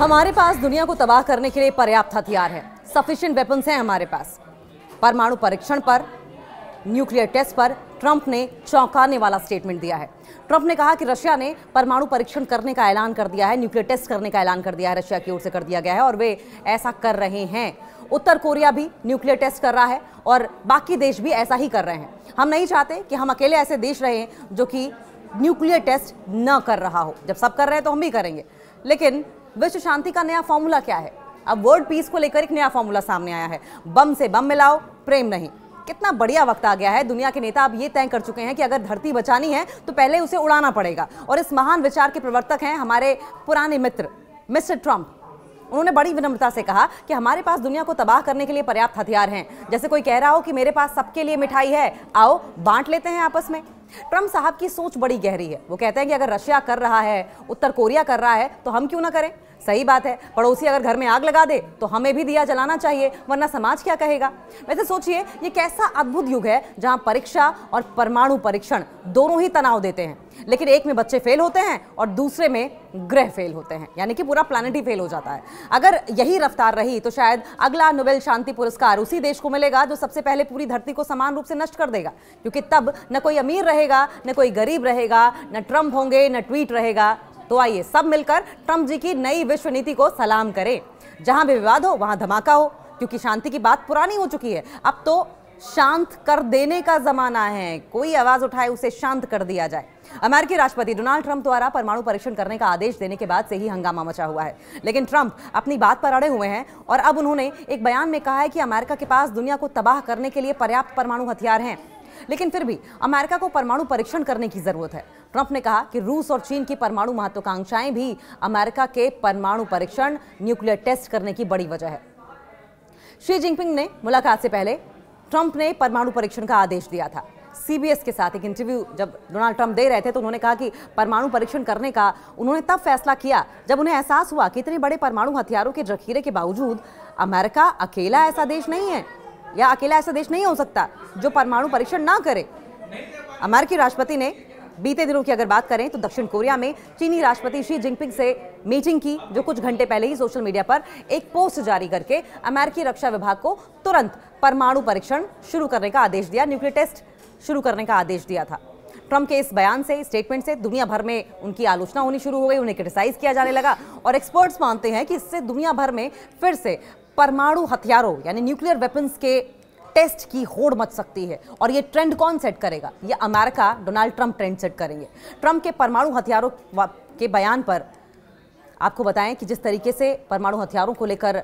हमारे पास दुनिया को तबाह करने के लिए पर्याप्त हथियार है, सफिशिएंट वेपन्स हैं हमारे पास। परमाणु परीक्षण पर, न्यूक्लियर टेस्ट पर ट्रंप ने चौंकाने वाला स्टेटमेंट दिया है। ट्रंप ने कहा कि रशिया ने परमाणु परीक्षण करने का ऐलान कर दिया है, न्यूक्लियर टेस्ट करने का ऐलान कर दिया है, रशिया की ओर से कर दिया गया है और वे ऐसा कर रहे हैं। उत्तर कोरिया भी न्यूक्लियर टेस्ट कर रहा है और बाकी देश भी ऐसा ही कर रहे हैं। हम नहीं चाहते कि हम अकेले ऐसे देश रहे जो कि न्यूक्लियर टेस्ट न कर रहा हो। जब सब कर रहे हैं तो हम भी करेंगे। लेकिन विश्व शांति का नया फॉर्मूला क्या है? अब वर्ल्ड पीस को लेकर एक नया फॉर्मूला सामने आया है, बम से बम मिलाओ, प्रेम नहीं। कितना बढ़िया वक्त आ गया है। दुनिया के नेता अब ये तय कर चुके हैं कि अगर धरती बचानी है तो पहले उसे उड़ाना पड़ेगा। और इस महान विचार के प्रवर्तक हैं हमारे पुराने मित्र मिस्टर ट्रंप। उन्होंने बड़ी विनम्रता से कहा कि हमारे पास दुनिया को तबाह करने के लिए पर्याप्त हथियार हैं। जैसे कोई कह रहा हो कि मेरे पास सबके लिए मिठाई है, आओ बांट लेते हैं आपस में। ट्रंप साहब की सोच बड़ी गहरी है। वो कहते हैं कि अगर रशिया कर रहा है, उत्तर कोरिया कर रहा है, तो हम क्यों ना करें। सही बात है, पड़ोसी अगर घर में आग लगा दे तो हमें भी दिया जलाना चाहिए, वरना समाज क्या कहेगा। वैसे सोचिए, ये कैसा अद्भुत युग है जहां परीक्षा और परमाणु परीक्षण दोनों ही तनाव देते हैं। लेकिन एक में बच्चे फेल होते हैं और दूसरे में ग्रह फेल होते हैं, यानी कि पूरा प्लैनेट ही फेल हो जाता है। अगर यही रफ्तार रही तो शायद अगला नोबेल शांति पुरस्कार उसी देश को मिलेगा जो सबसे पहले पूरी धरती को समान रूप से नष्ट कर देगा। क्योंकि तब न कोई अमीर रहेगा, न कोई गरीब रहेगा, न ट्रंप होंगे, न ट्वीट रहेगा। तो आइए सब मिलकर ट्रंप जी की नई विश्व नीति को सलाम करें। जहां भी विवाद हो वहां धमाका हो, क्योंकि शांति की बात पुरानी हो चुकी है। अब तो शांत कर देने का जमाना है। कोई आवाज उठाए उसे शांत कर दिया जाए। अमेरिकी राष्ट्रपति डोनाल्ड ट्रंप द्वारा परमाणु परीक्षण करने का आदेश देने के बाद से ही हंगामा मचा हुआ है। लेकिन ट्रंप अपनी बात पर अड़े हुए हैं और अब उन्होंने एक बयान में कहा है कि अमेरिका के पास दुनिया को तबाह करने के लिए पर्याप्त परमाणु हथियार हैं। लेकिन फिर भी अमेरिका को परमाणु परीक्षण करने की जरूरत है। ट्रंप ने कहा कि रूस और चीन की परमाणु महत्वाकांक्षाएं भी अमेरिका के परमाणु परीक्षण, न्यूक्लियर टेस्ट करने की बड़ी वजह है। शी जिनपिंग ने मुलाकात से पहले ट्रंप ने परमाणु परीक्षण का आदेश दिया था। सीबीएस के साथ एक इंटरव्यू जब डोनाल्ड ट्रंप दे रहे थे तो उन्होंने कहा कि परमाणु परीक्षण करने का उन्होंने तब फैसला किया जब उन्हें एहसास हुआ कि इतने बड़े परमाणु हथियारों के जखीरे के बावजूद अमेरिका अकेला ऐसा देश नहीं है, या अकेला ऐसा देश नहीं हो सकता जो परमाणु परीक्षण ना करे। अमेरिकी राष्ट्रपति ने बीते दिनों की अगर बात करें तो दक्षिण कोरिया में चीनी राष्ट्रपति शी जिनपिंग से मीटिंग की, जो कुछ घंटे पहले ही सोशल मीडिया पर एक पोस्ट जारी करके अमेरिकी रक्षा विभाग को तुरंत परमाणु परीक्षण शुरू करने का आदेश दिया, न्यूक्लियर टेस्ट शुरू करने का आदेश दिया था। ट्रंप के इस बयान से, स्टेटमेंट से दुनिया भर में उनकी आलोचना होनी शुरू हो गई, उन्हें क्रिटिसाइज किया जाने लगा और एक्सपर्ट्स मानते हैं कि इससे दुनिया भर में फिर से परमाणु हथियारों यानी न्यूक्लियर वेपन्स के टेस्ट की होड़ मच सकती है। और ये ट्रेंड कौन सेट करेगा? ये America, Donald Trump trend set करेंगे। ट्रंप के परमाणु हथियारों के बयान पर आपको बताएं कि जिस तरीके से परमाणु हथियारों को लेकर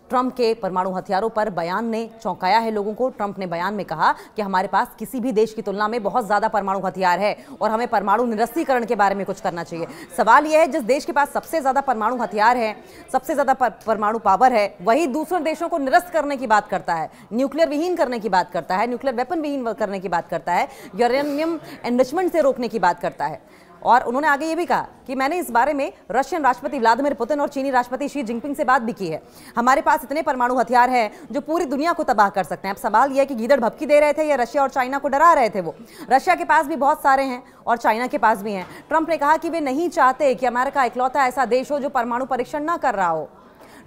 ट्रंप के परमाणु हथियारों पर बयान ने चौंकाया है लोगों को। ट्रंप ने बयान में कहा कि हमारे पास किसी भी देश की तुलना में बहुत ज्यादा परमाणु हथियार है और हमें परमाणु निरस्त्रीकरण के बारे में कुछ करना चाहिए। सवाल यह है, जिस देश के पास सबसे ज्यादा परमाणु हथियार है, सबसे ज्यादा परमाणु पावर है, वही दूसरे देशों को निरस्त करने की बात करता है, न्यूक्लियर विहीन करने की बात करता है, न्यूक्लियर वेपन विहीन करने की बात करता है, यूरेनियम एनरिचमेंट से रोकने की बात करता है। और उन्होंने आगे ये भी कहा कि मैंने इस बारे में रशियन राष्ट्रपति व्लादिमीर पुतिन और चीनी राष्ट्रपति शी जिनपिंग से बात भी की है। हमारे पास इतने परमाणु हथियार हैं जो पूरी दुनिया को तबाह कर सकते हैं। अब सवाल यह है कि गीदड़ भभकी दे रहे थे या रशिया और चाइना को डरा रहे थे। वो रशिया के पास भी बहुत सारे हैं और चाइना के पास भी हैं। ट्रंप ने कहा कि वे नहीं चाहते कि अमेरिका इकलौता ऐसा देश हो जो परमाणु परीक्षण न कर रहा हो।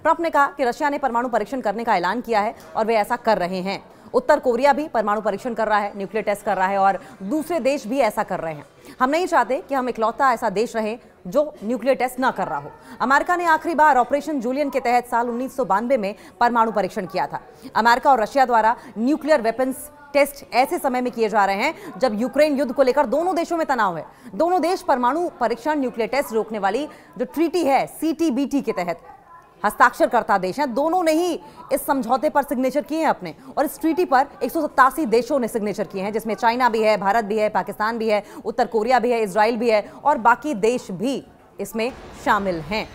ट्रंप ने कहा कि रशिया ने परमाणु परीक्षण करने का ऐलान किया है और वे ऐसा कर रहे हैं। उत्तर कोरिया भी परमाणु परीक्षण कर रहा है, न्यूक्लियर टेस्ट कर रहा है और दूसरे देश भी ऐसा कर रहे हैं। हम नहीं चाहते कि हम इकलौता ऐसा देश रहे जो न्यूक्लियर टेस्ट न कर रहा हो। अमेरिका ने आखिरी बार ऑपरेशन जूलियन के तहत साल 1992 में परमाणु परीक्षण किया था। अमेरिका और रशिया द्वारा न्यूक्लियर वेपन्स टेस्ट ऐसे समय में किए जा रहे हैं जब यूक्रेन युद्ध को लेकर दोनों देशों में तनाव है। दोनों देश परमाणु परीक्षण, न्यूक्लियर टेस्ट रोकने वाली जो ट्रीटी है CTBT के तहत हस्ताक्षरकर्ता देश हैं। दोनों ने ही इस समझौते पर सिग्नेचर किए हैं अपने, और इस ट्रीटी पर 187 देशों ने सिग्नेचर किए हैं, जिसमें चाइना भी है, भारत भी है, पाकिस्तान भी है, उत्तर कोरिया भी है, इजराइल भी है और बाकी देश भी इसमें शामिल हैं।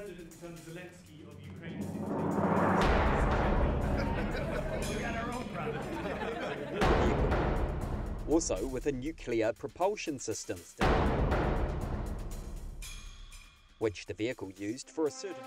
President Zelensky of Ukraine. Also with a nuclear propulsion system. which the vehicle used for a certain